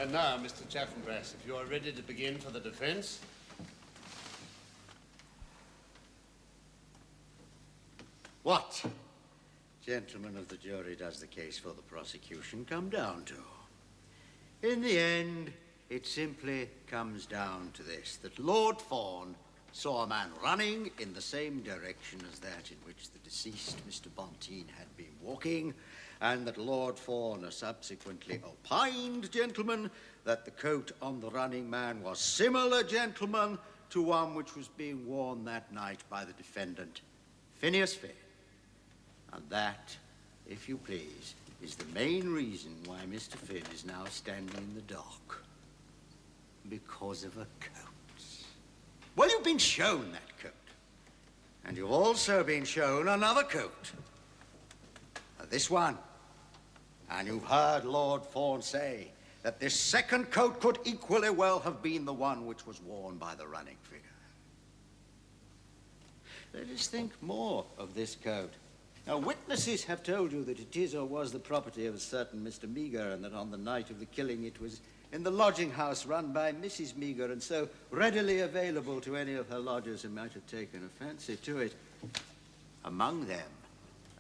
And now, Mr. Chaffanbrass, if you are ready to begin for the defence. What, gentlemen of the jury, does the case for the prosecution come down to? In the end, it simply comes down to this, that Lord Fawn saw a man running in the same direction as that in which the deceased Mr. Bonteen had been walking, and that Lord Fawn subsequently opined, gentlemen, that the coat on the running man was similar, gentlemen, to one which was being worn that night by the defendant, Phineas Finn. And that, if you please, is the main reason why Mr. Finn is now standing in the dock. Because of a coat. Well, you've been shown that coat. And you've also been shown another coat. This one. And you've heard Lord Fawn say that this second coat could equally well have been the one which was worn by the running figure. Let us think more of this coat. Now, witnesses have told you that it is or was the property of a certain Mr. Meagher, and that on the night of the killing it was in the lodging house run by Mrs. Meagher, and so readily available to any of her lodgers who might have taken a fancy to it. Among them,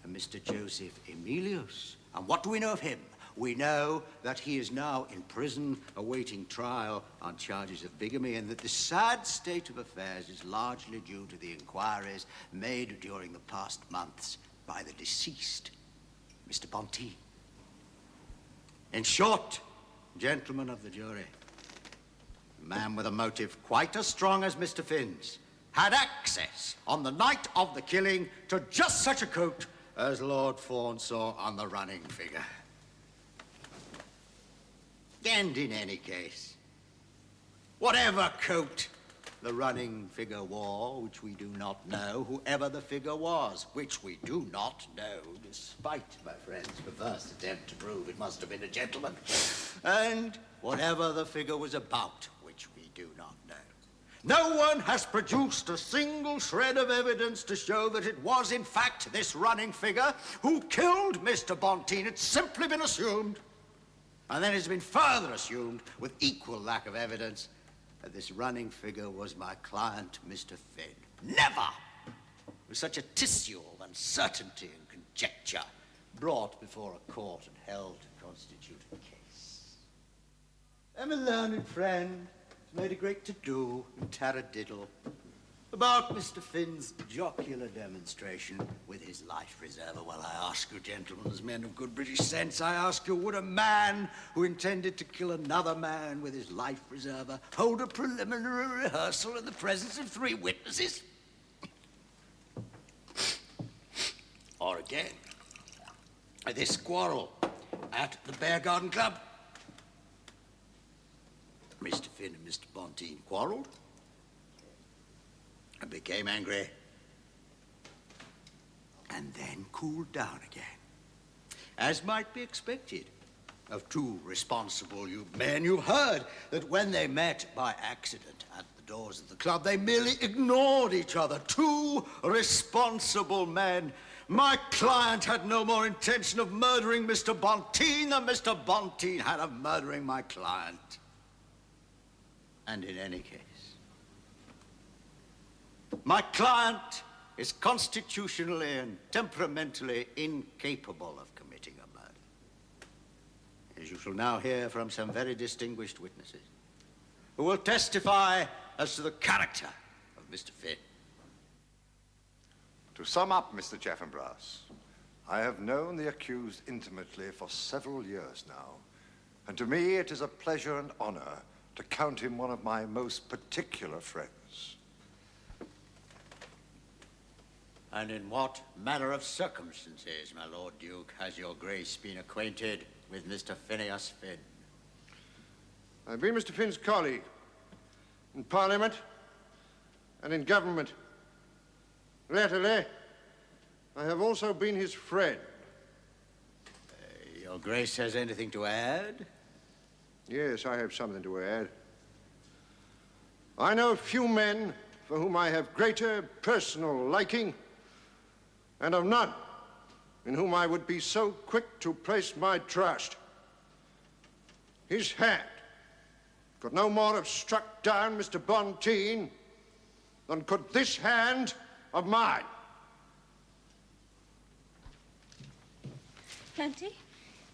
a Mr. Joseph Emilius. And what do we know of him? We know that he is now in prison awaiting trial on charges of bigamy, and that the sad state of affairs is largely due to the inquiries made during the past months by the deceased, Mr. Bonteen. In short, gentlemen of the jury, a man with a motive quite as strong as Mr. Finn's had access on the night of the killing to just such a coat as Lord Fawn saw on the running figure. And in any case, whatever coat the running figure wore, which we do not know, whoever the figure was, which we do not know, despite my friend's perverse attempt to prove it must have been a gentleman, and whatever the figure was about, which we do not know. No one has produced a single shred of evidence to show that it was, in fact, this running figure who killed Mr. Bonteen. It's simply been assumed, and then it's been further assumed, with equal lack of evidence, that this running figure was my client, Mr. Finn. Never was such a tissue of uncertainty and conjecture brought before a court and held to constitute a case. And my learned friend has made a great to-do and taradiddle about Mr. Finn's jocular demonstration with his life preserver. Well, I ask you, gentlemen, as men of good British sense, I ask you, would a man who intended to kill another man with his life preserver hold a preliminary rehearsal in the presence of 3 witnesses? Or again, this quarrel at the Bear Garden Club. Mr. Finn and Mr. Bonteen quarreled and became angry, and then cooled down again, as might be expected of 2 responsible men. You heard that when they met by accident at the doors of the club, they merely ignored each other. 2 responsible men. My client had no more intention of murdering Mr. Bonteen than Mr. Bonteen had of murdering my client. And in any case, my client is constitutionally and temperamentally incapable of committing a murder, as you shall now hear from some very distinguished witnesses who will testify as to the character of Mr. Finn. To sum up, Mr. Chaffanbrass, I have known the accused intimately for several years now, and to me it is a pleasure and honor to count him one of my most particular friends. And in what manner of circumstances, my Lord Duke, has your grace been acquainted with Mr. Phineas Finn? I've been Mr. Finn's colleague in Parliament and in government. Latterly, I have also been his friend. Your grace has anything to add? Yes, I have something to add. I know few men for whom I have greater personal liking, and of none in whom I would be so quick to place my trust. His hand could no more have struck down Mr. Bonteen than could this hand of mine. Plenty.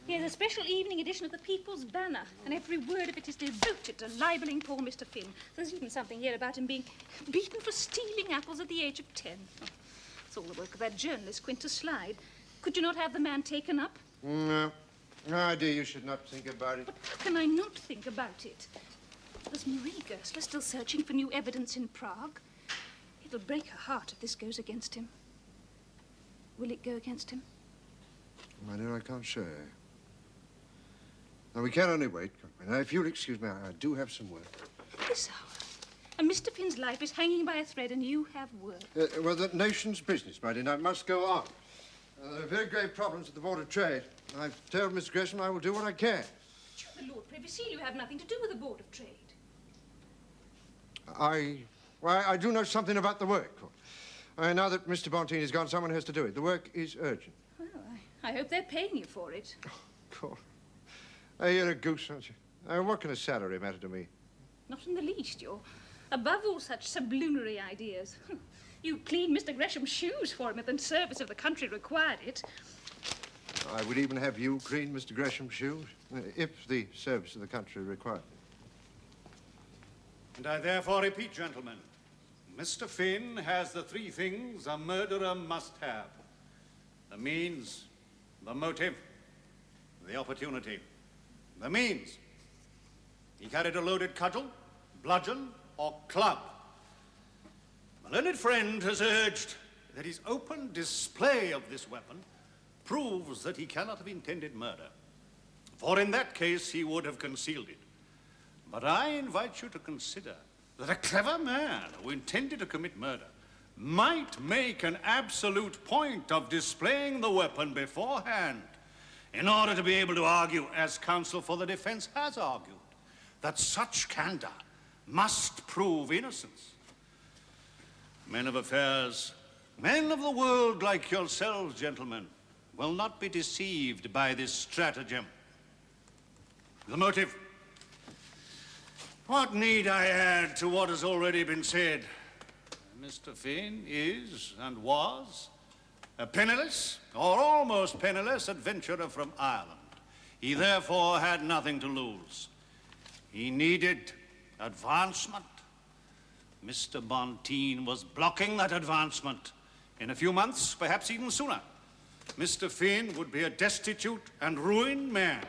Here's a special evening edition of the People's Banner, and every word of it is devoted to libeling poor Mr. Finn. There's even something here about him being beaten for stealing apples at the age of 10. Oh, it's all the work of that journalist, Quintus Slide. Could you not have the man taken up? No. No, dear, you should not think about it. But how can I not think about it? There's Marie Goesler still searching for new evidence in Prague. It'll break her heart if this goes against him. Will it go against him? My dear, I can't say. Now, we can only wait. Now, if you'll excuse me, I do have some work. This hour. And Mr. Finn's life is hanging by a thread, and you have work. Well, the nation's business, my dear, now it must go on. There are very grave problems at the Board of Trade. I've told Miss Gresham I will do what I can. But the Lord Privy Seal, you have nothing to do with the Board of Trade. Well, I do know something about the work. Now that Mr. Bonteen is gone, someone has to do it. The work is urgent. Well, I hope they're paying you for it. Oh, God. Hey, you're a goose, aren't you? What can a salary matter to me? Not in the least. You're above all such sublunary ideas. You cleaned Mr. Gresham's shoes for him if the service of the country required it. I would even have you clean Mr. Gresham's shoes, if the service of the country required it. And I therefore repeat, gentlemen, Mr. Finn has the three things a murderer must have. The means, the motive, the opportunity. The means. He carried a loaded cudgel, bludgeon, or club. My learned friend has urged that his open display of this weapon proves that he cannot have intended murder. For in that case, he would have concealed it. But I invite you to consider that a clever man who intended to commit murder might make an absolute point of displaying the weapon beforehand in order to be able to argue, as counsel for the defense has argued, that such candor must prove innocence. Men of affairs, men of the world like yourselves, gentlemen, will not be deceived by this stratagem. The motive. What need I add to what has already been said? Mr. Finn is and was a penniless, or almost penniless, adventurer from Ireland. He therefore had nothing to lose. He needed advancement. Mr. Bonteen was blocking that advancement. In a few months, perhaps even sooner, Mr. Finn would be a destitute and ruined man.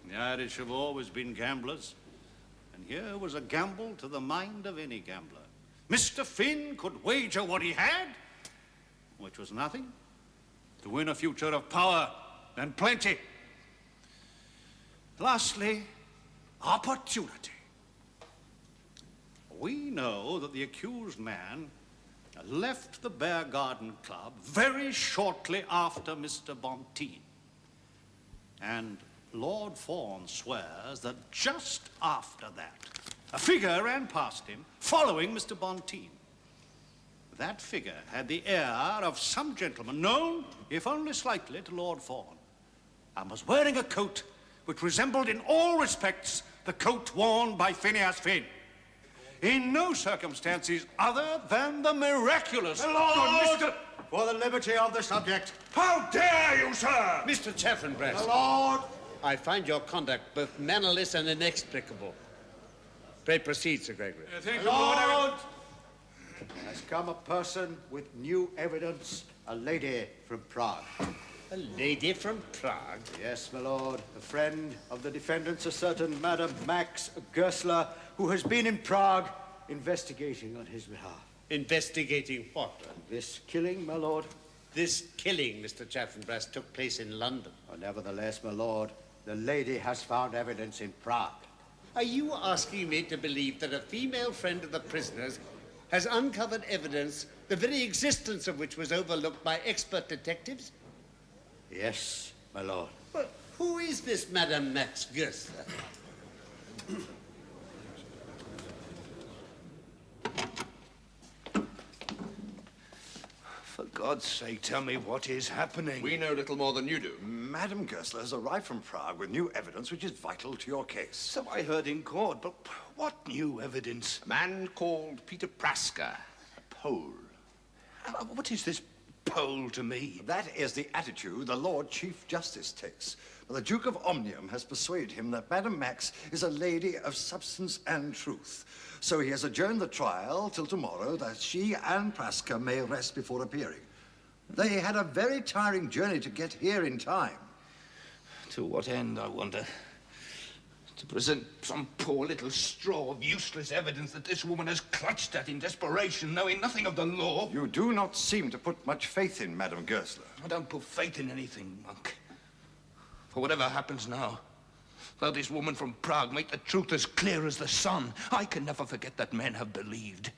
The Irish have always been gamblers, and here was a gamble to the mind of any gambler. Mr. Finn could wager what he had, which was nothing, to win a future of power and plenty. Lastly, opportunity. We know that the accused man left the Bear Garden Club very shortly after Mr. Bonteen. And Lord Fawn swears that just after that, a figure ran past him, following Mr. Bonteen. That figure had the air of some gentleman known, if only slightly, to Lord Fawn, and was wearing a coat which resembled in all respects the coat worn by Phineas Finn. In no circumstances other than the miraculous... Lord! For the liberty of the subject. How dare you, sir? Mr. Chaffanbrass, Lord! I find your conduct both mannerless and inexplicable. Pray proceed, Sir Gregory. Thank Lord! Has come a person with new evidence, a lady from Prague. A lady from Prague? Yes, my lord. A friend of the defendants, a certain Madame Max Goesler, who has been in Prague investigating on his behalf. Investigating what? This killing, my lord. This killing, Mr. Chaffanbrass, took place in London. Oh, nevertheless, my lord, the lady has found evidence in Prague. Are you asking me to believe that a female friend of the prisoner's has uncovered evidence, the very existence of which was overlooked by expert detectives? Yes, my lord. But who is this Madame Max Goesler? For God's sake, tell me what is happening. We know little more than you do. Madame Goesler has arrived from Prague with new evidence which is vital to your case. So I heard in court, but what new evidence? A man called Peter Praska, a Pole. What is this Pole to me? That is the attitude the Lord Chief Justice takes. The Duke of Omnium has persuaded him that Madame Max is a lady of substance and truth. So he has adjourned the trial till tomorrow that she and Praska may rest before appearing. They had a very tiring journey to get here in time. To what end, I wonder? To present some poor little straw of useless evidence that this woman has clutched at in desperation, knowing nothing of the law. You do not seem to put much faith in Madame Goesler. I don't put faith in anything, Monk. For whatever happens now, though this woman from Prague make the truth as clear as the sun, I can never forget that men have believed,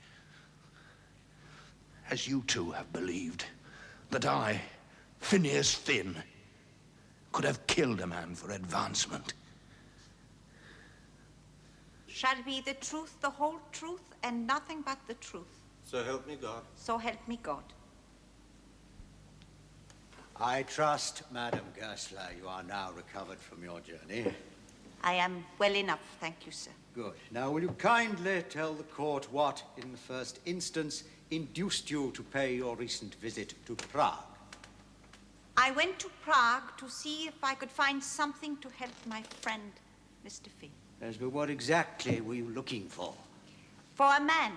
as you two have believed, that I, Phineas Finn, could have killed a man for advancement. Shall be the truth, the whole truth, and nothing but the truth. So help me God. So help me God. I trust, Madame Goesler, you are now recovered from your journey. I am well enough, thank you, sir. Good. Now, will you kindly tell the court what, in the first instance, induced you to pay your recent visit to Prague? I went to Prague to see if I could find something to help my friend, Mr. Finn. Yes, but what exactly were you looking for? For a man,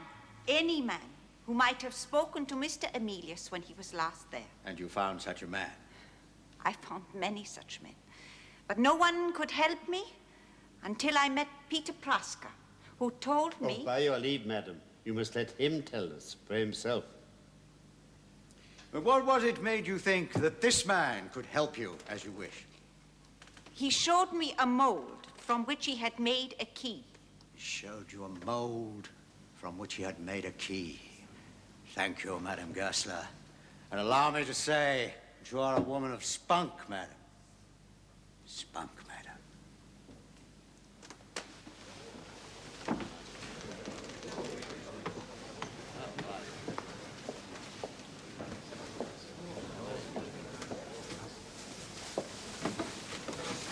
any man, who might have spoken to Mr. Emilius when he was last there. And you found such a man? I found many such men. But no one could help me until I met Peter Praska, who told me... By your leave, madam, you must let him tell us for himself. But what was it made you think that this man could help you as you wish? He showed me a mold from which he had made a key. He showed you a mold from which he had made a key. Thank you, Madame Goesler. And allow me to say that you are a woman of spunk, madam. Spunk, madam.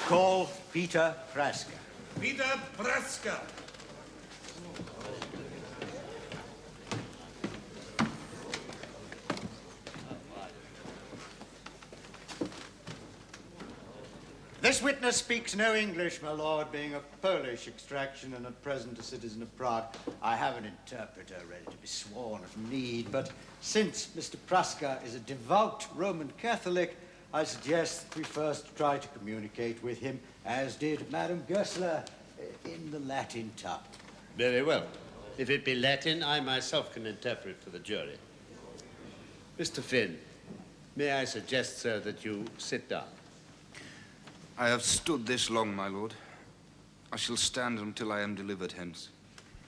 Call Peter Praska. Peter Praska! This witness speaks no English, my lord, being of Polish extraction and at present a citizen of Prague. I have an interpreter ready to be sworn if need, but since Mr. Praska is a devout Roman Catholic, I suggest that we first try to communicate with him, as did Madame Goesler, in the Latin tongue. Very well. If it be Latin, I myself can interpret for the jury. Mr. Finn, may I suggest, sir, that you sit down? I have stood this long, my lord. I shall stand until I am delivered hence.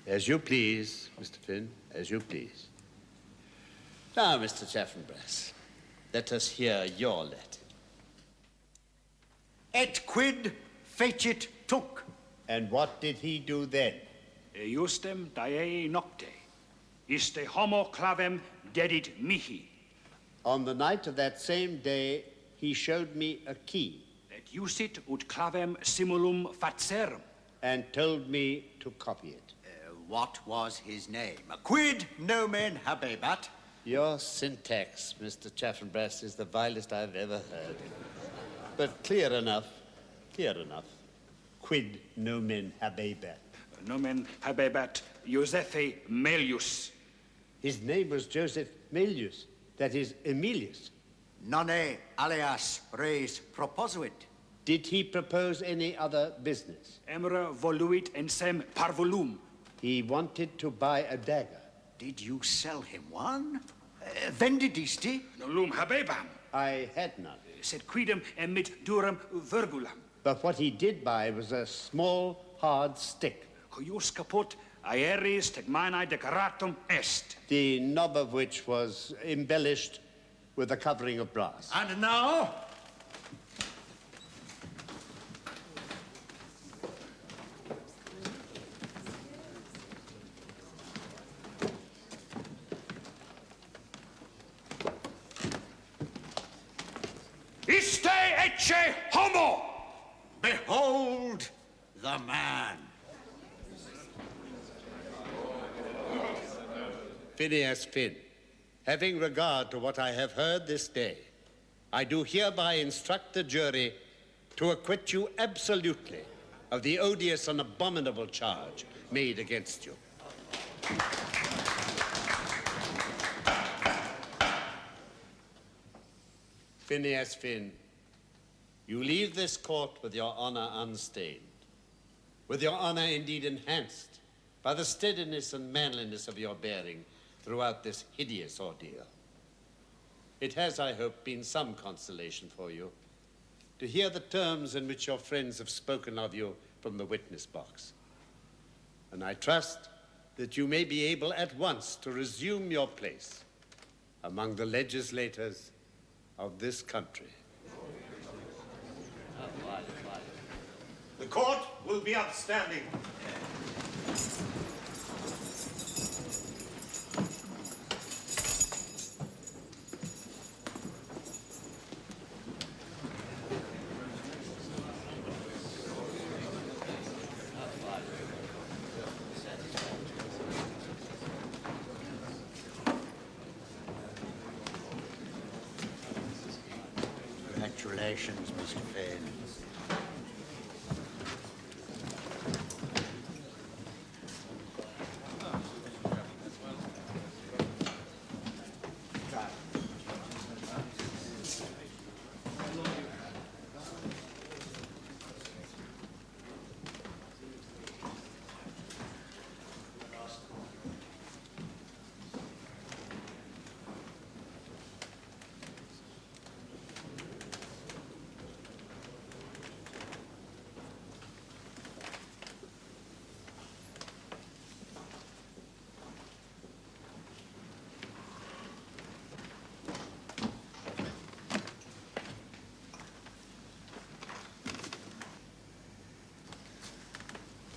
As you please, Mr. Finn, as you please. Now, Mr. Chaffanbrass, let us hear your letter. Et quid fecit tunc? And what did he do then? Justem diei nocte, iste homo clavem dedit mihi. On the night of that same day, he showed me a key. Et usit ut clavem simulum facerum. And told me to copy it. What was his name? Quid nomen habebat? Your syntax, Mr. Chaffanbrass, is the vilest I've ever heard. But clear enough, clear enough. Quid nomen habebat? Nomen habebat Josephe Melius. His name was Joseph Melius, that is Emilius. Nonne alias res proposuit. Did he propose any other business? Emere voluit ensem parvulum. He wanted to buy a dagger. Did you sell him one? Vendidisti? Nullum habebam. I had none. Sed quidem emit durum virgulam. But what he did buy was a small, hard stick. Cuius caput aeris tegmanae decoratum est. The knob of which was embellished with a covering of brass. And now? Iste ecce more! Behold the man. Phineas Finn, having regard to what I have heard this day, I do hereby instruct the jury to acquit you absolutely of the odious and abominable charge made against you. Phineas Finn, you leave this court with your honor unstained, with your honor indeed enhanced by the steadiness and manliness of your bearing throughout this hideous ordeal. It has, I hope, been some consolation for you to hear the terms in which your friends have spoken of you from the witness box. And I trust that you may be able at once to resume your place among the legislators of this country. The court will be upstanding. Congratulations, Mr. Finn.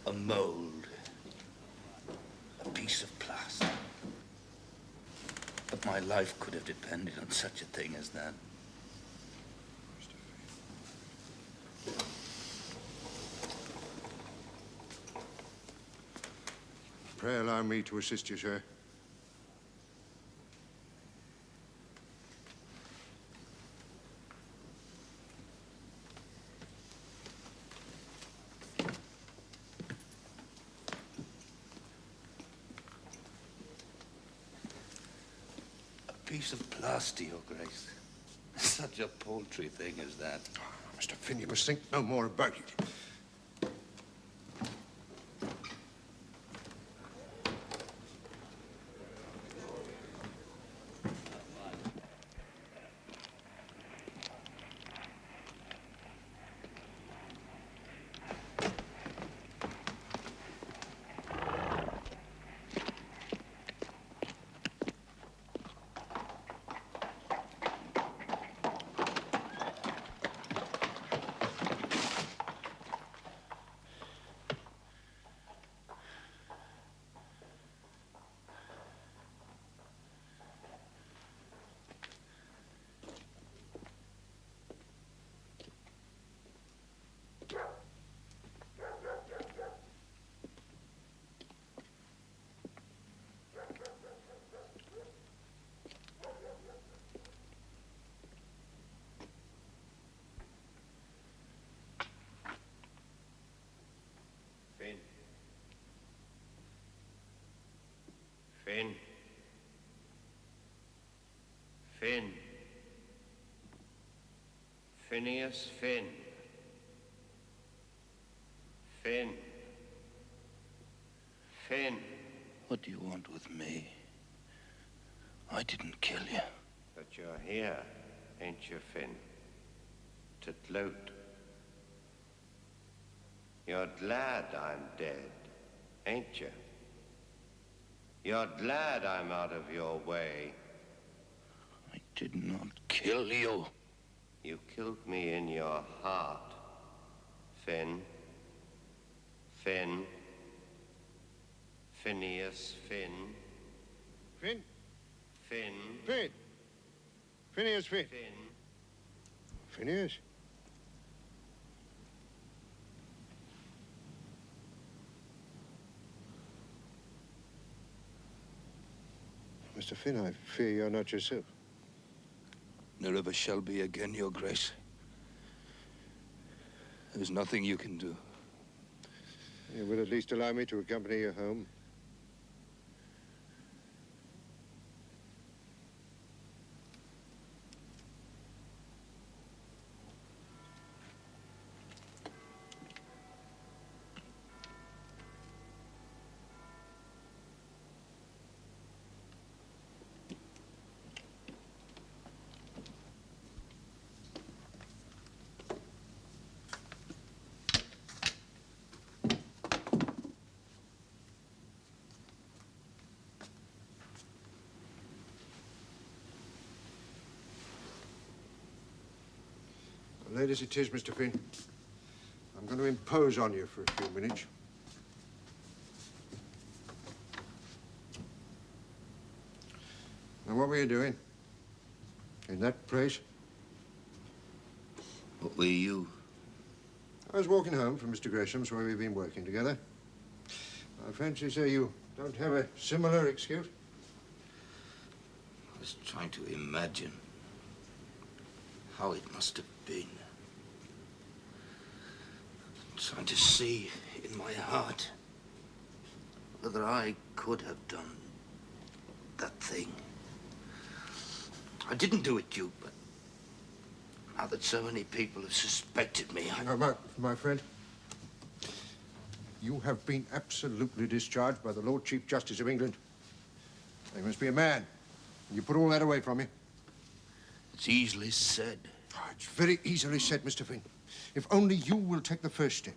A mold. A piece of plaster. But my life could have depended on such a thing as that. Pray allow me to assist you, sir. A piece of plaster, Your Grace. Such a paltry thing as that. Oh, Mr. Finn, you must think no more about it. Finn. Finn. Phineas Finn. Finn. Finn. What do you want with me? I didn't kill you. But you're here, ain't you, Finn? To gloat. You're glad I'm dead, ain't you? You're glad I'm out of your way. I did not kill you. You killed me in your heart, Finn. Finn. Phineas Finn. Finn? Finn. Finn. Phineas Finn. Finn. Phineas? Mr. Finn, I fear you're not yourself. There ever shall be again, Your Grace. There's nothing you can do. You will at least allow me to accompany you home. Late as it is, Mr. Finn, I'm going to impose on you for a few minutes. Now, what were you doing? In that place? What were you? I was walking home from Mr. Gresham's, where we've been working together. I fancy, sir, you don't have a similar excuse? I was trying to imagine how it must have been. Trying to see in my heart whether I could have done that thing. I didn't do it, Duke, but now that so many people have suspected me, My friend, you have been absolutely discharged by the Lord Chief Justice of England. You must be a man. You put all that away from you. It's easily said. Oh, it's very easily said, Mr. Finn. If only you will take the first step.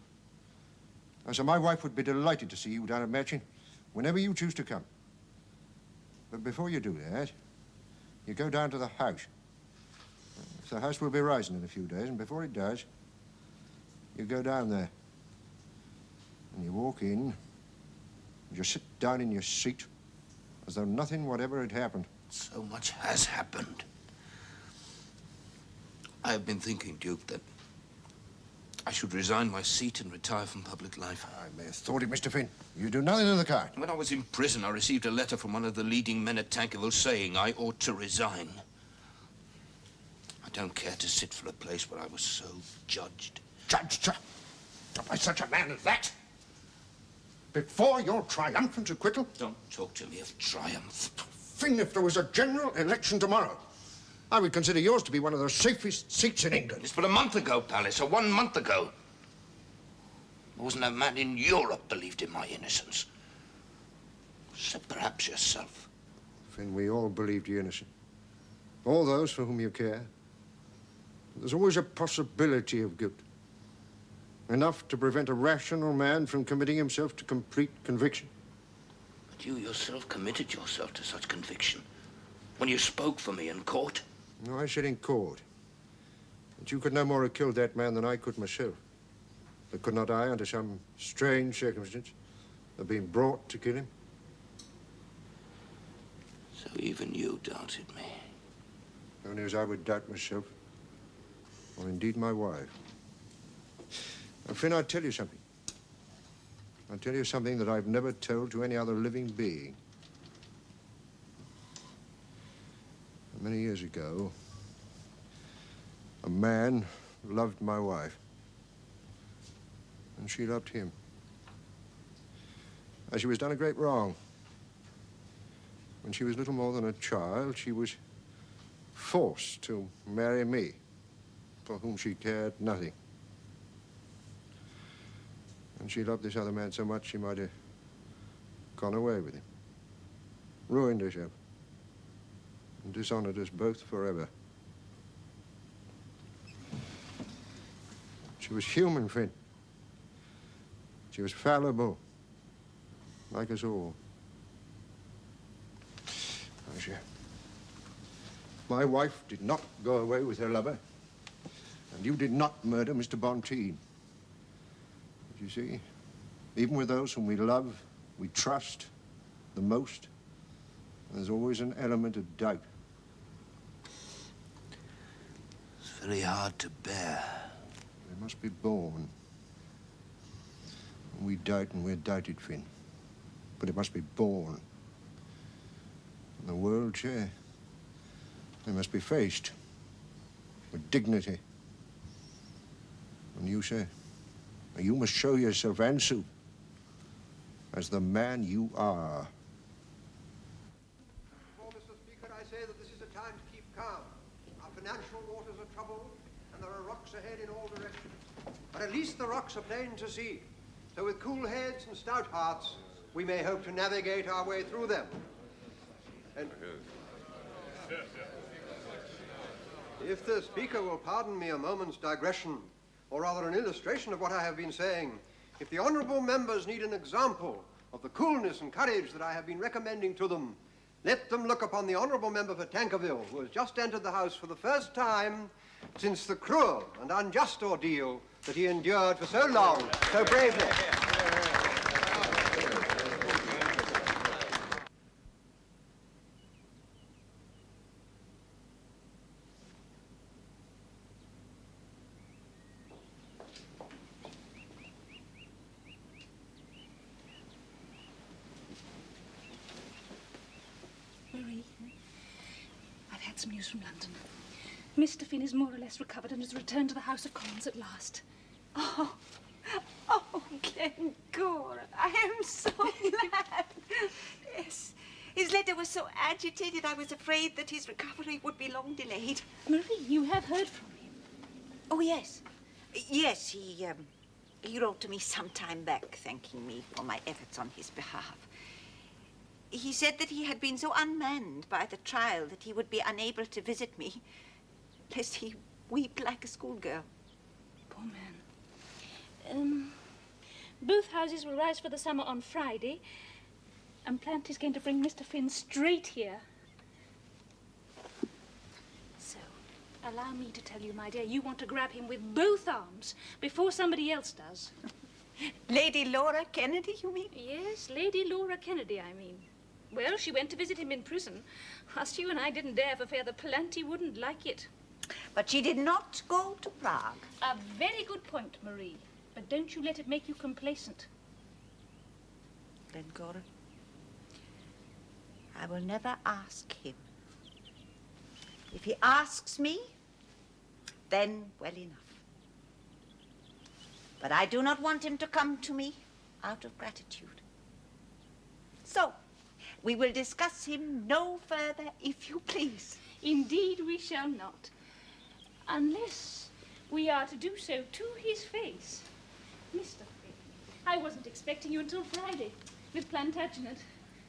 And so my wife would be delighted to see you down at Matching whenever you choose to come. But before you do that, you go down to the house. The house will be rising in a few days, and before it does, you go down there. And you walk in, and you sit down in your seat as though nothing whatever had happened. So much has happened. I have been thinking, Duke, that I should resign my seat and retire from public life. I may have thought it, Mr. Finn. You do nothing of the kind. When I was in prison, I received a letter from one of the leading men at Tankerville saying I ought to resign. I don't care to sit for a place where I was so judged. Judged by such a man as that? Before your triumphant acquittal? Don't talk to me of triumph. Finn, if there was a general election tomorrow, I would consider yours to be one of the safest seats in England. It's but a month ago, Palliser, 1 month ago. There wasn't a man in Europe believed in my innocence. Except perhaps yourself. Finn, we all believed you innocent. All those for whom you care. There's always a possibility of guilt. Enough to prevent a rational man from committing himself to complete conviction. But you yourself committed yourself to such conviction when you spoke for me in court. No, I said in court. But you could no more have killed that man than I could myself. But could not I, under some strange circumstance, have been brought to kill him? So even you doubted me. Only as I would doubt myself, or indeed my wife. Now, Finn, I'll tell you something. I'll tell you something that I've never told to any other living being. Many years ago, a man loved my wife, and she loved him. And she was done a great wrong. When she was little more than a child, she was forced to marry me, for whom she cared nothing. And she loved this other man so much she might have gone away with him, ruined herself, and dishonored us both forever. She was human, Finn. She was fallible, like us all. My wife did not go away with her lover, and you did not murder Mr. Bonteen. But you see, even with those whom we love, we trust the most, there's always an element of doubt. It's very hard to bear. They must be born. We doubt and we're doubted, Finn. But it must be born. The world, Chair, they must be faced with dignity. And you, sir, you must show yourself answer as the man you are. Mr. Speaker, I say that this is a time to keep calm. Our financial waters are troubled, and there are rocks ahead in all directions. But at least the rocks are plain to see. So with cool heads and stout hearts, we may hope to navigate our way through them. And if the Speaker will pardon me a moment's digression, or rather an illustration of what I have been saying, if the honourable members need an example of the coolness and courage that I have been recommending to them, let them look upon the honourable member for Tankerville, who has just entered the House for the first time since the cruel and unjust ordeal that he endured for so long, so bravely. Marie, I've had some news from London. Mr. Finn is more or less recovered and has returned to the House of Commons at last. Oh, Glencora, I am so glad. Yes. His letter was so agitated, I was afraid that his recovery would be long delayed. Marie, you have heard from him? Oh, yes. Yes, he wrote to me some time back, thanking me for my efforts on his behalf. He said that he had been so unmanned by the trial that he would be unable to visit me, lest he weep like a schoolgirl. Poor man. Both houses will rise for the summer on Friday, and Plant is going to bring Mr. Finn straight here. So, allow me to tell you, my dear, you want to grab him with both arms before somebody else does. Lady Laura Kennedy, you mean? Yes, Lady Laura Kennedy, I mean. Well, she went to visit him in prison. Whilst you and I didn't dare for fear the Planty wouldn't like it. But she did not go to Prague. A very good point, Marie. But don't you let it make you complacent. Glencora, I will never ask him. If he asks me, then well enough. But I do not want him to come to me out of gratitude. So, we will discuss him no further, if you please. Indeed we shall not. Unless we are to do so to his face. Mr. Finn, I wasn't expecting you until Friday with Plantagenet.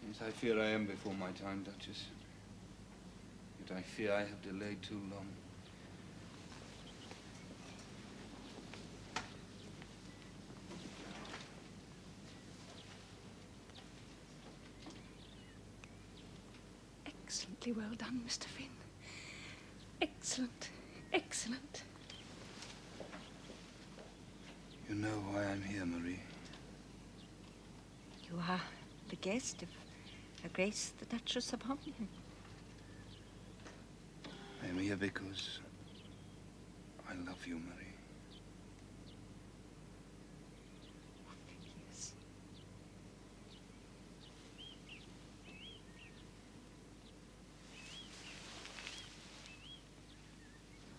Yes, I fear I am before my time, Duchess. Yet I fear I have delayed too long. Excellently well done, Mr. Finn. Excellent, excellent. You know why I'm here, Marie. You are the guest of Her Grace the Duchess of Omnium. I am here because I love you, Marie. Yes.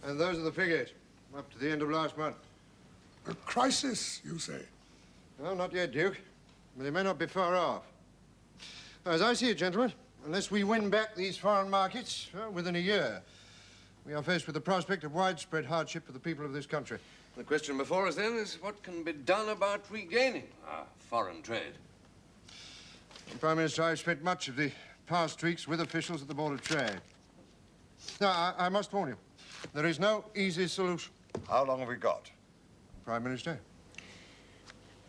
And those are the figures, up to the end of last month. A crisis, you say? Well, not yet, Duke. But they may not be far off. As I see it, gentlemen, unless we win back these foreign markets within a year, we are faced with the prospect of widespread hardship for the people of this country. The question before us, then, is what can be done about regaining our foreign trade? Prime Minister, I've spent much of the past weeks with officials at the Board of Trade. Now, I must warn you, there is no easy solution. How long have we got? Prime Minister?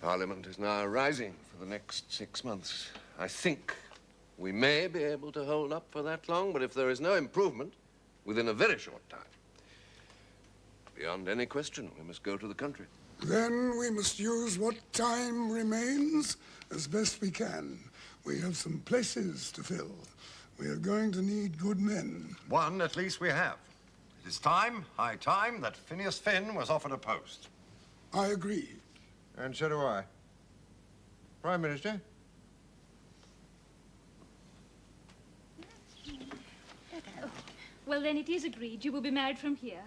Parliament is now rising for the next 6 months. I think we may be able to hold up for that long, but if there is no improvement within a very short time, beyond any question, we must go to the country. Then we must use what time remains as best we can. We have some places to fill. We are going to need good men. One, at least, we have. It is time, high time, that Phineas Finn was offered a post. I agree. And so do I. Prime Minister? Well, then it is agreed. You will be married from here.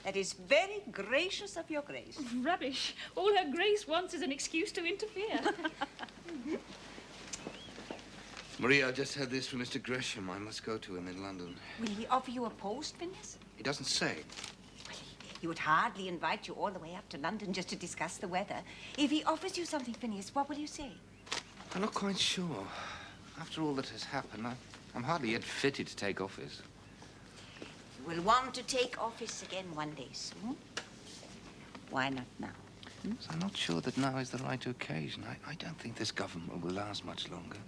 That is very gracious of your grace. Rubbish. All her grace wants is an excuse to interfere. Maria, I just had this from Mr. Gresham. I must go to him in London. Will he offer you a post, Phineas? He doesn't say. He would hardly invite you all the way up to London just to discuss the weather. If he offers you something, Phineas, what will you say? I'm not quite sure. After all that has happened, I'm hardly yet fitted to take office. You will want to take office again one day soon. Why not now? I'm not sure that now is the right occasion. I don't think this government will last much longer.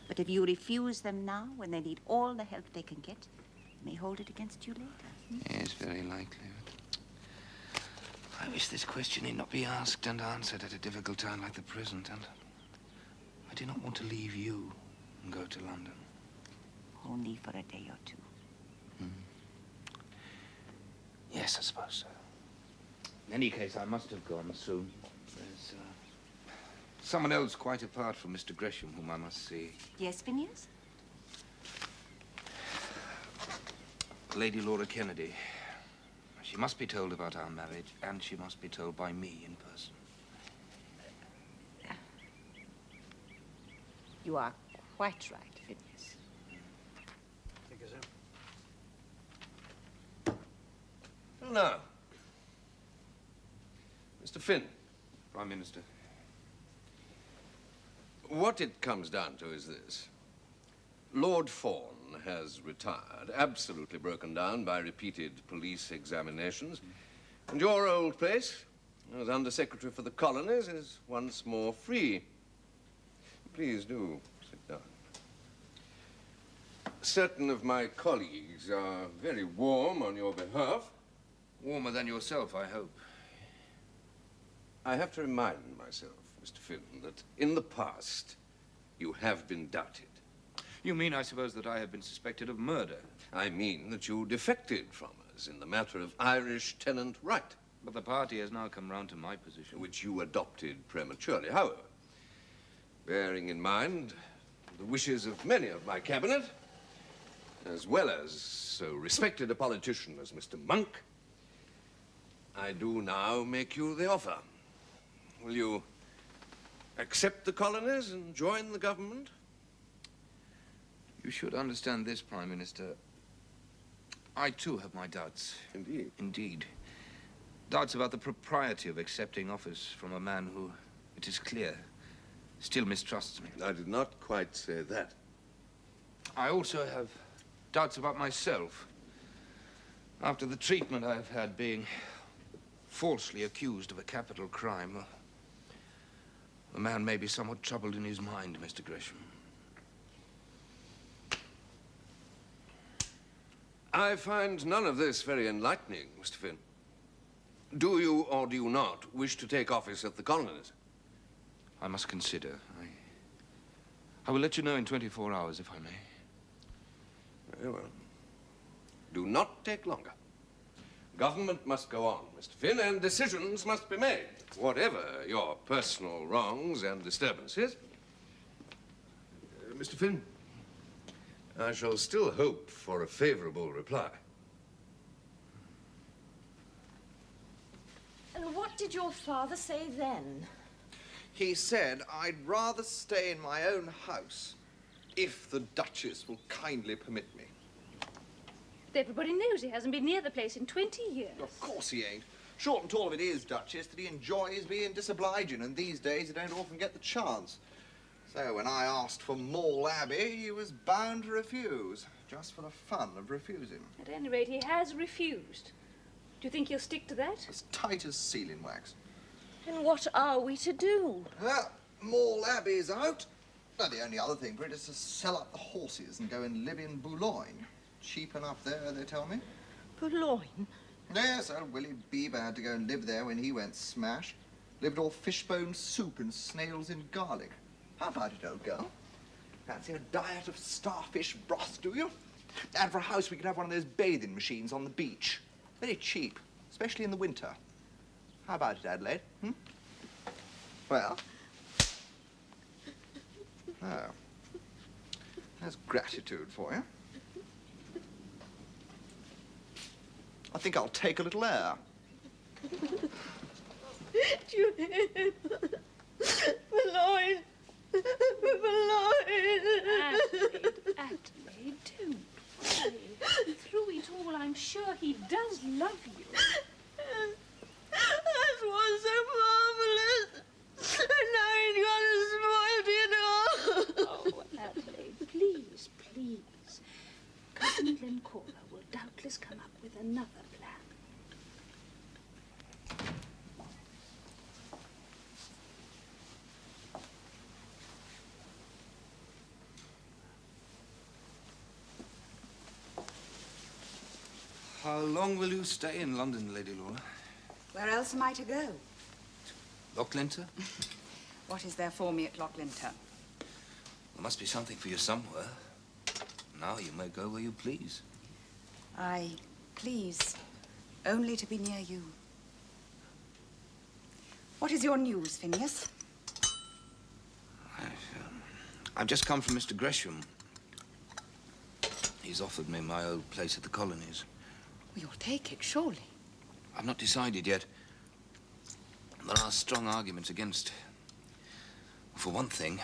But if you refuse them now, when they need all the help they can get, they may hold it against you later. Yes, very likely. But I wish this question need not be asked and answered at a difficult time like the present. And I do not want to leave you and go to London. Only for a day or two. Yes, I suppose so. In any case, I must have gone soon. There's someone else quite apart from Mr. Gresham whom I must see. Yes, Phineas? Lady Laura Kennedy. She must be told about our marriage, and she must be told by me in person. You are quite right, Phineas. Thank you, sir. Well, now, Mr. Finn. Prime Minister. What it comes down to is this. Lord Fawn has retired, absolutely broken down by repeated police examinations, and your old place, as Under-Secretary for the Colonies, is once more free. Please do sit down. Certain of my colleagues are very warm on your behalf. Warmer than yourself, I hope. I have to remind myself, Mr. Finn, that in the past you have been doubted. You mean, I suppose, that I have been suspected of murder? I mean that you defected from us in the matter of Irish tenant right. But the party has now come round to my position. Which you adopted prematurely. However, bearing in mind the wishes of many of my cabinet, as well as so respected a politician as Mr. Monk, I do now make you the offer. Will you accept the colonies and join the government? You should understand this, Prime Minister. I, too, have my doubts. Indeed. Indeed. Doubts about the propriety of accepting office from a man who, it is clear, still mistrusts me. I did not quite say that. I also have doubts about myself. After the treatment I have had, being falsely accused of a capital crime, the man may be somewhat troubled in his mind, Mr. Gresham. I find none of this very enlightening, Mr. Finn. Do you or do you not wish to take office at the colonies? I must consider. I will let you know in 24 hours, if I may. Very well. Do not take longer. Government must go on, Mr. Finn, and decisions must be made, whatever your personal wrongs and disturbances. Mr. Finn, I shall still hope for a favorable reply. And what did your father say then? He said I'd rather stay in my own house if the Duchess will kindly permit me. Everybody knows he hasn't been near the place in 20 years. Of course he ain't. Short and tall of it is, Duchess, that he enjoys being disobliging, and these days he don't often get the chance. So when I asked for Mall Abbey, he was bound to refuse, just for the fun of refusing. At any rate, he has refused. Do you think he'll stick to that? As tight as sealing wax. And what are we to do? Well, Mall Abbey's out. Well, the only other thing for it is to sell up the horses and go and live in Boulogne. Cheap enough there, they tell me. Boulogne? Yes, old Willie Beaver had to go and live there when he went smash. Lived all fishbone soup and snails in garlic. How about it, old girl? Fancy a diet of starfish broth, do you? And for a house, we could have one of those bathing machines on the beach. Very cheap, especially in the winter. How about it, Adelaide? Hmm? Well? Oh. That's gratitude for you. I think I'll take a little air. Julian. Lloyd. Adelaide, don't cry. Through it all, I'm sure he does love you. That was so marvellous. And now he's gone and spoiled it all. Oh, Adelaide, please, please. Cousin Glencora will doubtless come up with another plan. How long will you stay in London, Lady Laura? Where else am I to go? Locklinter? What is there for me at Locklinter? There must be something for you somewhere. Now you may go where you please. I please only to be near you. What is your news, Phineas? I've just come from Mr. Gresham. He's offered me my old place at the colonies. Well, you'll take it, surely. I've not decided yet. There are strong arguments against. For one thing,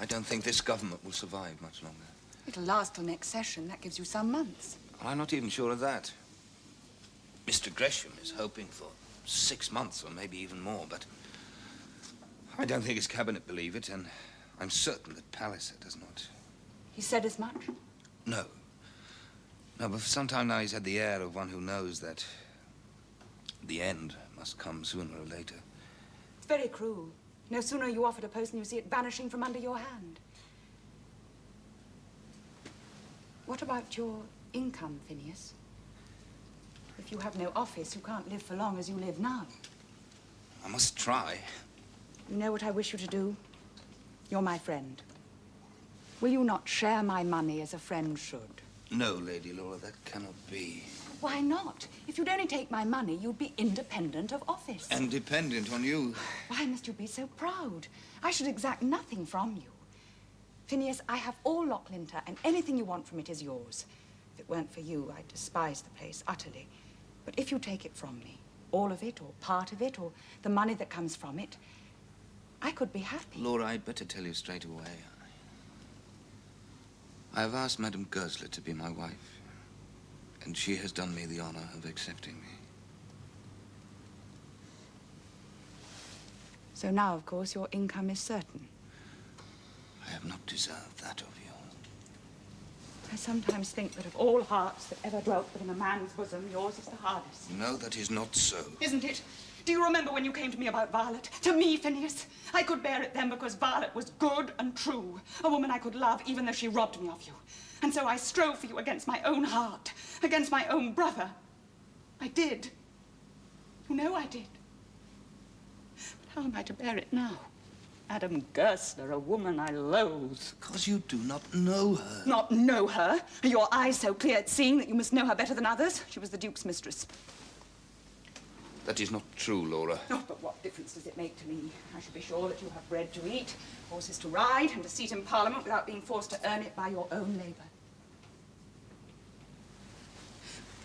I don't think this government will survive much longer. It'll last till next session. That gives you some months. I'm not even sure of that. Mr. Gresham is hoping for 6 months or maybe even more, but I don't think his cabinet believe it, and I'm certain that Palliser does not. He said as much? No. No, but for some time now he's had the air of one who knows that the end must come sooner or later. It's very cruel. No sooner are you offered a post than you see it vanishing from under your hand. What about your income, Phineas? If you have no office, you can't live for long as you live now. I must try. You know what I wish you to do? You're my friend. Will you not share my money as a friend should? No, Lady Laura, that cannot be. Why not? If you'd only take my money, you'd be independent of office. And dependent on you. Why must you be so proud? I should exact nothing from you. Phineas, I have all Locklinter, and anything you want from it is yours. If it weren't for you, I'd despise the place utterly. But if you take it from me, all of it, or part of it, or the money that comes from it, I could be happy. Laura, I'd better tell you straight away. I have asked Madame Goesler to be my wife, and she has done me the honor of accepting me. So now, of course, your income is certain. I have not deserved that of you. I sometimes think that of all hearts that ever dwelt within a man's bosom, yours is the hardest. No, that is not so. Isn't it? Do you remember when you came to me about Violet? To me, Phineas. I could bear it then because Violet was good and true. A woman I could love even though she robbed me of you. And so I strove for you against my own heart, against my own brother. I did. You know I did. But how am I to bear it now? Madame Goesler, a woman I loathe. Because you do not know her. Not know her? Are your eyes so clear at seeing that you must know her better than others? She was the Duke's mistress. That is not true, Laura. Oh, but what difference does it make to me? I should be sure that you have bread to eat, horses to ride, and a seat in Parliament without being forced to earn it by your own labour.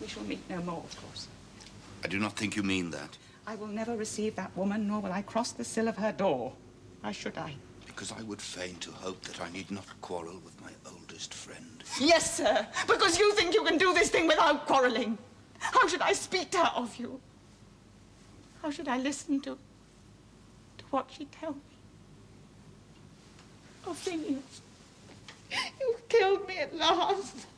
We shall meet no more, of course. I do not think you mean that. I will never receive that woman, nor will I cross the sill of her door. Why should I? Because I would fain to hope that I need not quarrel with my oldest friend. Yes, sir, because you think you can do this thing without quarrelling. How should I speak to her of you? How should I listen to what she tells me? Oh, Phineas, you've killed me at last.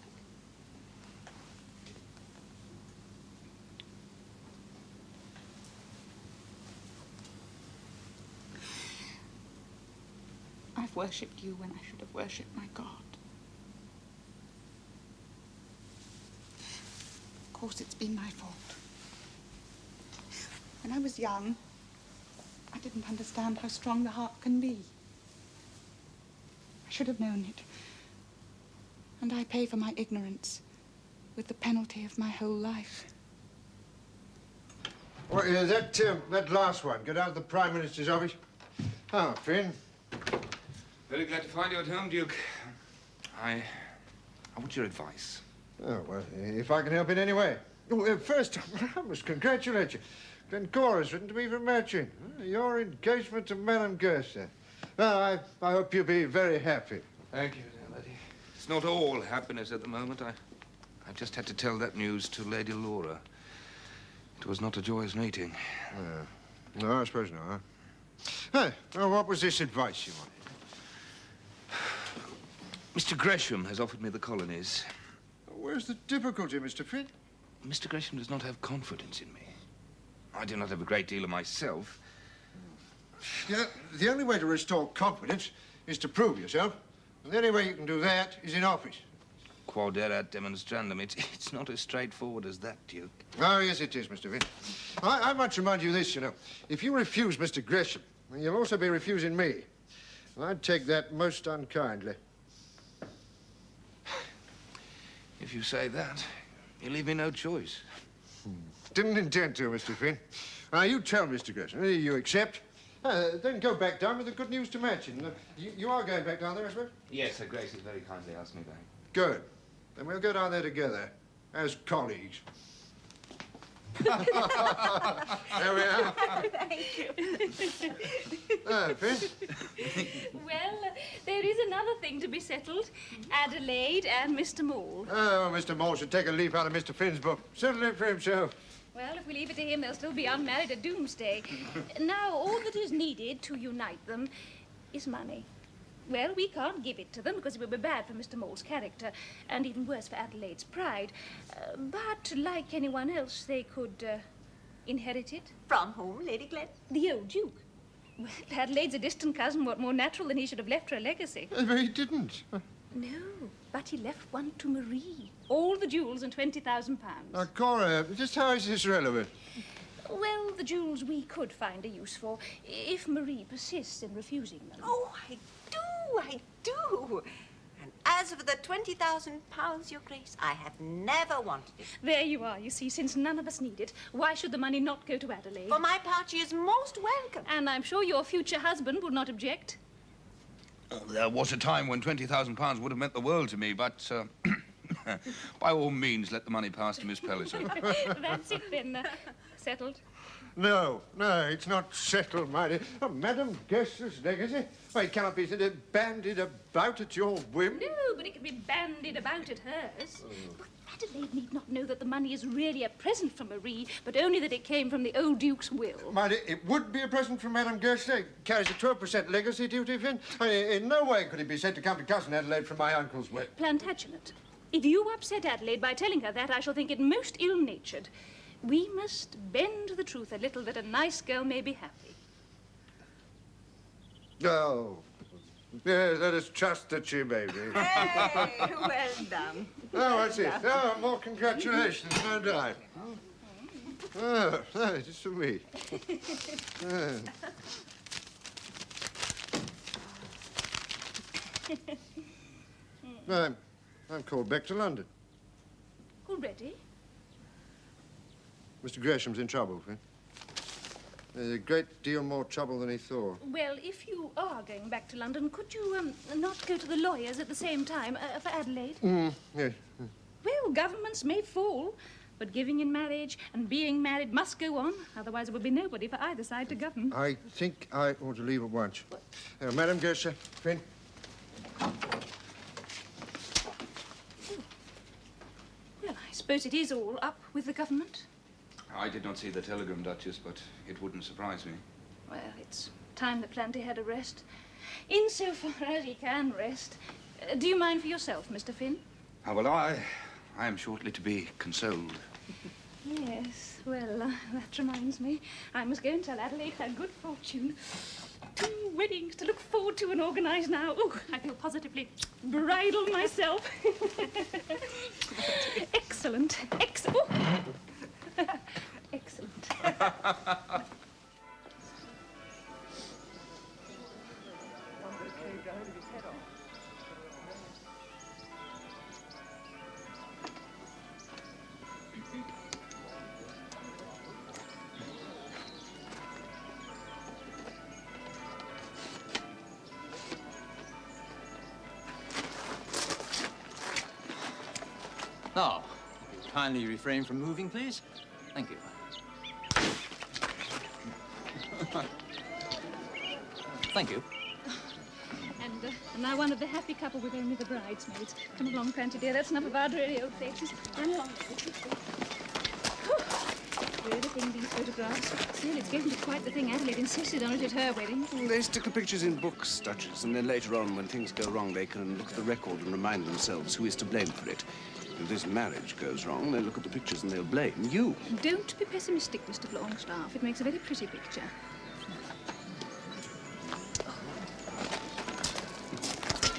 I've worshipped you when I should have worshipped my God. Of course, it's been my fault. When I was young, I didn't understand how strong the heart can be. I should have known it. And I pay for my ignorance with the penalty of my whole life. What is that last one? Get out of the Prime Minister's office. Ah, Finn. Very glad to find you at home, Duke. I want your advice. Oh, well, if I can help in any way. Oh, first, I must congratulate you. Glencora's written to me for matching. Your engagement to Madame Gerster. Well, I hope you'll be very happy. Thank you, dear lady. It's not all happiness at the moment. I just had to tell that news to Lady Laura. It was not a joyous meeting. No, I suppose not. Huh? Well, what was this advice you wanted? Mr. Gresham has offered me the colonies. Where's the difficulty, Mr. Finn? Mr. Gresham does not have confidence in me. I do not have a great deal of myself. Yeah, the only way to restore confidence is to prove yourself. And the only way you can do that is in office. Quod erat demonstrandum. It's not as straightforward as that, Duke. Oh, yes, it is, Mr. Finn. I might remind you this, you know. If you refuse Mr. Gresham, you'll also be refusing me. And I'd take that most unkindly. If you say that, you leave me no choice. Didn't intend to, Mr. Finn. Now, you tell Mr. Gresham. You accept. Then go back down with the good news to Matching. You are going back down there, I suppose? Yes, Her Grace has very kindly asked me back. Good. Then we'll go down there together, as colleagues. There we are. Thank you. Finn? Well, there is another thing to be settled. Adelaide and Mr. Maule. Oh, Mr. Maule should take a leaf out of Mr. Finn's book. Settle it for himself. Well, if we leave it to him, they'll still be unmarried at doomsday. Now, all that is needed to unite them is money. Well, we can't give it to them because it would be bad for Mr. Maule's character and even worse for Adelaide's pride. But like anyone else, they could inherit it. From whom, Lady Glen? The old Duke. Well, Adelaide's a distant cousin. What more natural than he should have left her a legacy? But he didn't. No, but he left one to Marie. All the jewels and £20,000. Now, Cora, just how is this relevant? Well, the jewels we could find a use for if Marie persists in refusing them. Oh, I do. And as for the £20,000, Your Grace, I have never wanted it. There you are, you see, since none of us need it, why should the money not go to Adelaide? For my part, she is most welcome. And I'm sure your future husband will not object. There was a time when £20,000 would have meant the world to me, but by all means, let the money pass to Miss Palliser. That's it, then. Settled? No, it's not settled, my dear. Oh, Madame Gerster's legacy? Well, it cannot be bandied about at your whim. No, but it can be bandied about at hers. But Adelaide need not know that the money is really a present from Marie, but only that it came from the old Duke's will. My dear, it would be a present from Madame Gerster. It carries a 12% legacy duty, Finn. I mean, in no way could it be said to come to Cousin Adelaide from my uncle's will. Plantagenet. If you upset Adelaide by telling her that, I shall think it most ill-natured. We must bend to the truth a little that a nice girl may be happy. Oh, yes, let us trust that she may be. Hey, well done. Oh, that's it. Oh, more congratulations, no doubt. Oh, just for me. I'm called back to London. Already? Mr. Gresham's in trouble, Finn. There's a great deal more trouble than he thought. Well, if you are going back to London, could you not go to the lawyers at the same time for Adelaide? Yes. Well, governments may fall, but giving in marriage and being married must go on. Otherwise, there will be nobody for either side to govern. I think I ought to leave at once. Madam Gerster, Finn. Well, I suppose it is all up with the government. I did not see the telegram, Duchess, but it wouldn't surprise me. Well, it's time that Planty had a rest. Insofar as he can rest. Do you mind for yourself, Mr. Finn? Well, I am shortly to be consoled. Yes, well, that reminds me. I must go and tell Adelaide her good fortune. 2 weddings to look forward to and organise now. Oh, I feel positively bridal myself. Excellent. Excellent. Excellent. Now, kindly refrain from moving, please? Thank you. Thank you. And now one of the happy couple with only the bridesmaids. Come along, Pranty dear. That's enough of our dreary old faces. Run along. Really thing, these photographs. Still, it's getting to quite the thing. Adelaide insisted on it at her wedding. They stick the pictures in books, Duchess, and then later on, when things go wrong, they can look at the record and remind themselves who is to blame for it. If this marriage goes wrong, they'll look at the pictures and they'll blame you. Don't be pessimistic, Mr. Longstaff. It makes a very pretty picture.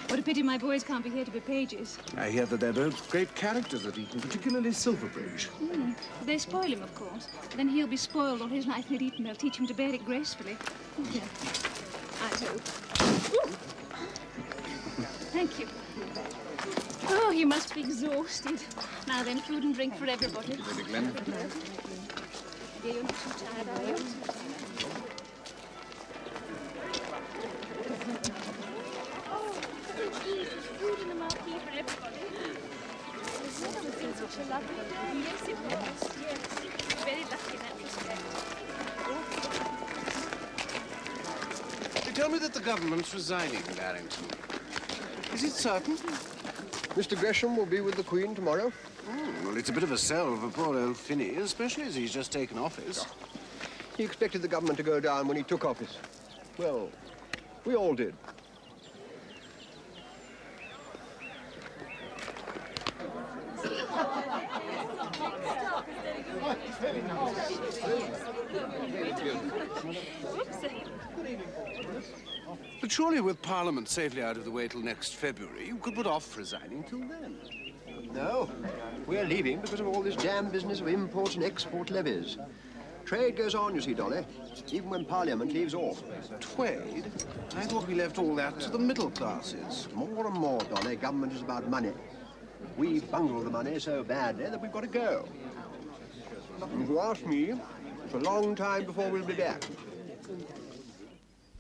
What a pity my boys can't be here to be pages. I hear that they're both great characters at Eton, particularly Silverbridge. They spoil him, of course. Then he'll be spoiled all his life at Eton. They'll teach him to bear it gracefully. Yeah. I hope. Ooh. Thank you. Oh, you must be exhausted. Now then, food and drink for everybody. Lady Glenn. Dear, you're not too tired, are you? Food in the marquee for everybody. The weather was in such a lovely day. Yes, it was. Yes. Very lucky in that respect. They tell me that the government's resigning, Barrington. Is it certain? Mr. Gresham will be with the Queen tomorrow. Well, it's a bit of a sell for poor old Finney, especially as he's just taken office. He expected the government to go down when he took office. Well, we all did. But surely with Parliament safely out of the way till next February, you could put off resigning till then. No, we're leaving because of all this damn business of import and export levies. Trade goes on, you see, Dolly, even when Parliament leaves off. Trade? I thought we left all that to the middle classes. More and more, Dolly, government is about money. We bungle the money so badly that we've got to go. If you ask me, it's a long time before we'll be back.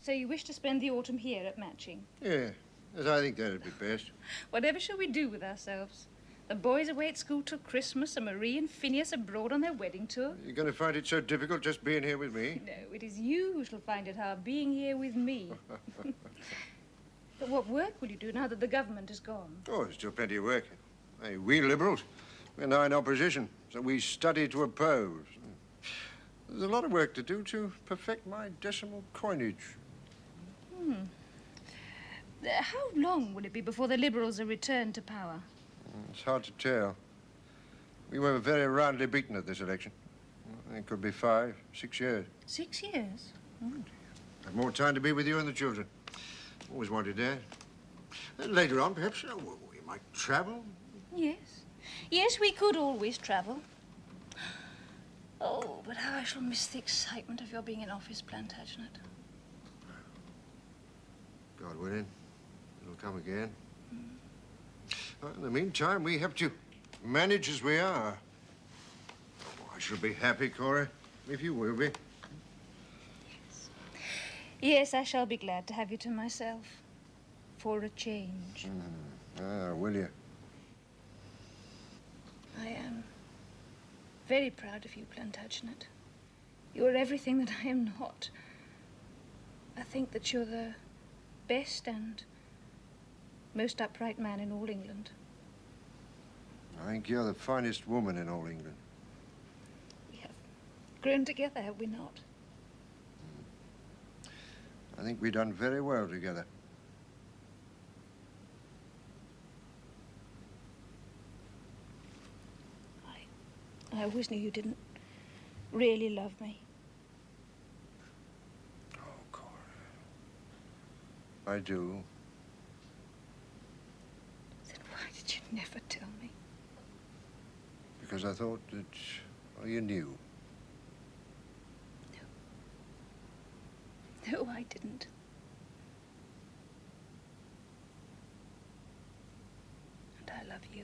So you wish to spend the autumn here at Matching? Yeah, yes, I think that'd be best. Whatever shall we do with ourselves? The boys away at school till Christmas, and Marie and Phineas abroad on their wedding tour. You're going to find it so difficult just being here with me? No, it is you who shall find it hard being here with me. But what work will you do now that the government is gone? Oh, there's still plenty of work. Hey, we Liberals, we're now in opposition, so we study to oppose. There's a lot of work to do to perfect my decimal coinage. How long will it be before the Liberals are returned to power? It's hard to tell. We were very roundly beaten at this election. It could be 5, 6 years. 6 years? Have more time to be with you and the children. Always wanted that. Later on, perhaps, we might travel. Yes. Yes, we could always travel. Oh, but how I shall miss the excitement of your being in office, Plantagenet. God willing, it'll come again. In the meantime, we have to manage as we are. Oh, I shall be happy, Cora, if you will be. Yes, I shall be glad to have you to myself. For a change. Will you? I am very proud of you, Plantagenet. You are everything that I am not. I think that you're the best and most upright man in all England. I think you're the finest woman in all England. We have grown together, have we not? I think we've done very well together. I always knew you didn't really love me. Oh, Cora. I do. Then why did you never tell me? Because I thought that, well, you knew. No, I didn't. And I love you.